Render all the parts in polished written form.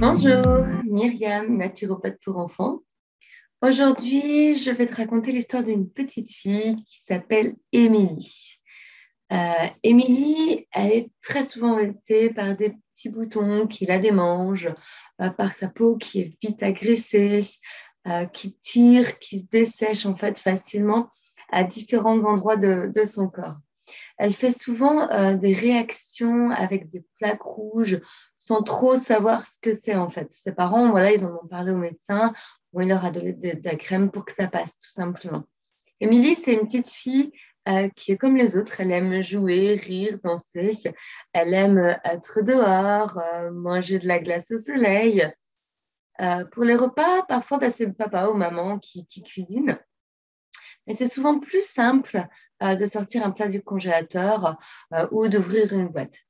Bonjour, Myriam, naturopathe pour enfants. Aujourd'hui, je vais te raconter l'histoire d'une petite fille qui s'appelle Émilie. Émilie, elle est très souvent embêtée par des petits boutons qui la démangent, par sa peau qui est vite agressée, qui tire, qui se dessèche en fait facilement à différents endroits de son corps. Elle fait souvent des réactions avec des plaques rouges sans trop savoir ce que c'est en fait. Ses parents, voilà, ils en ont parlé au médecin, où il leur a donné de la crème pour que ça passe, tout simplement. Émilie, c'est une petite fille qui est comme les autres. Elle aime jouer, rire, danser. Elle aime être dehors, manger de la glace au soleil. Pour les repas, parfois, c'est le papa ou maman qui cuisine. Mais c'est souvent plus simple de sortir un plat du congélateur ou d'ouvrir une boîte.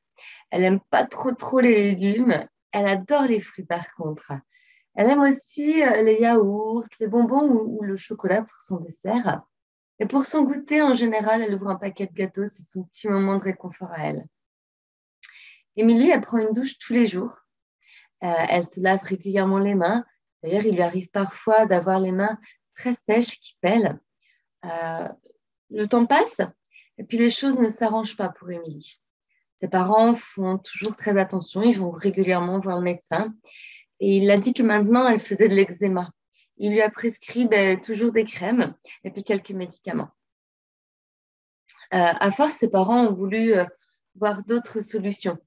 Elle n'aime pas trop les légumes. Elle adore les fruits par contre. Elle aime aussi les yaourts, les bonbons ou le chocolat pour son dessert. Et pour son goûter, en général, elle ouvre un paquet de gâteaux. C'est son petit moment de réconfort à elle. Émilie, elle prend une douche tous les jours. Elle se lave régulièrement les mains. D'ailleurs, il lui arrive parfois d'avoir les mains très sèches qui pèlent. Le temps passe et puis les choses ne s'arrangent pas pour Émilie. Ses parents font toujours très attention, ils vont régulièrement voir le médecin et il a dit que maintenant elle faisait de l'eczéma. Il lui a prescrit toujours des crèmes et puis quelques médicaments. À force, ses parents ont voulu voir d'autres solutions.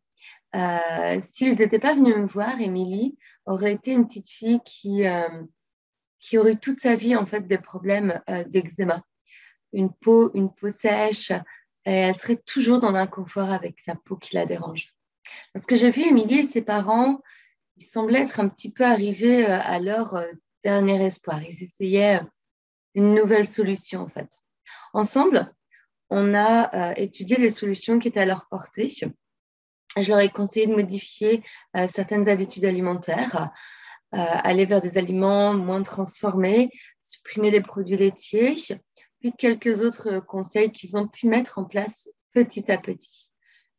S'ils n'étaient pas venus me voir, Émilie aurait été une petite fille qui aurait eu toute sa vie en fait des problèmes d'eczéma. Une peau sèche, et elle serait toujours dans l'inconfort avec sa peau qui la dérange. Parce que j'ai vu Émilie et ses parents, ils semblaient être un petit peu arrivés à leur dernier espoir. Ils essayaient une nouvelle solution en fait. Ensemble, on a étudié les solutions qui étaient à leur portée. Je leur ai conseillé de modifier certaines habitudes alimentaires, aller vers des aliments moins transformés, supprimer les produits laitiers, puis quelques autres conseils qu'ils ont pu mettre en place petit à petit.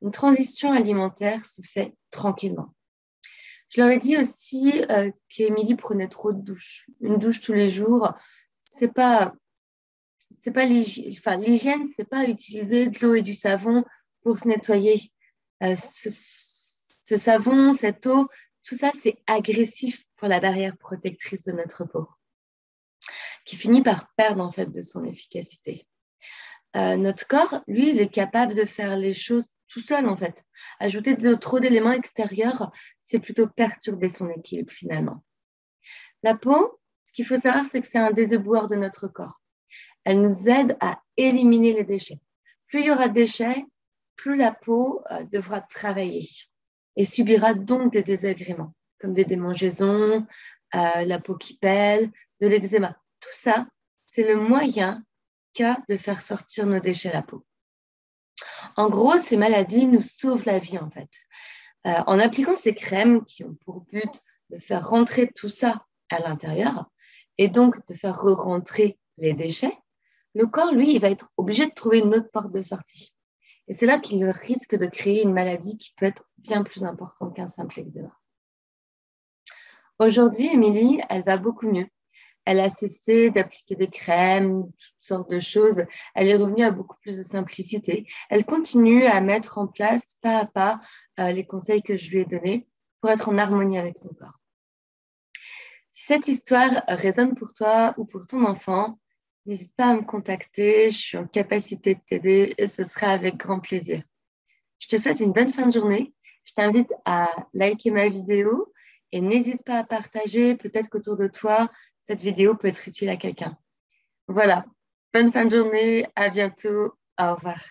Une transition alimentaire se fait tranquillement. Je leur ai dit aussi qu'Émilie prenait trop de douches. Une douche tous les jours, c'est pas l'hygiène. Enfin, l'hygiène, c'est pas utiliser de l'eau et du savon pour se nettoyer. Ce savon, cette eau, tout ça, c'est agressif pour la barrière protectrice de notre peau, qui finit par perdre en fait de son efficacité. Notre corps, lui, il est capable de faire les choses tout seul en fait. Ajouter trop d'éléments extérieurs, c'est plutôt perturber son équilibre finalement. La peau, ce qu'il faut savoir, c'est que c'est un des éboueurs de notre corps. Elle nous aide à éliminer les déchets. Plus il y aura de déchets, plus la peau devra travailler et subira donc des désagréments, comme des démangeaisons, la peau qui pèle, de l'eczéma. Tout ça, c'est le moyen qu'a de faire sortir nos déchets à la peau. En gros, ces maladies nous sauvent la vie en fait. En appliquant ces crèmes qui ont pour but de faire rentrer tout ça à l'intérieur et donc de faire re-rentrer les déchets, le corps, lui, il va être obligé de trouver une autre porte de sortie. Et c'est là qu'il risque de créer une maladie qui peut être bien plus importante qu'un simple eczéma. Aujourd'hui, Émilie, elle va beaucoup mieux. Elle a cessé d'appliquer des crèmes, toutes sortes de choses. Elle est revenue à beaucoup plus de simplicité. Elle continue à mettre en place pas à pas les conseils que je lui ai donnés pour être en harmonie avec son corps. Si cette histoire résonne pour toi ou pour ton enfant, n'hésite pas à me contacter. Je suis en capacité de t'aider et ce sera avec grand plaisir. Je te souhaite une bonne fin de journée. Je t'invite à liker ma vidéo et n'hésite pas à partager. Peut-être qu'autour de toi, cette vidéo peut être utile à quelqu'un. Voilà. Bonne fin de journée. À bientôt. Au revoir.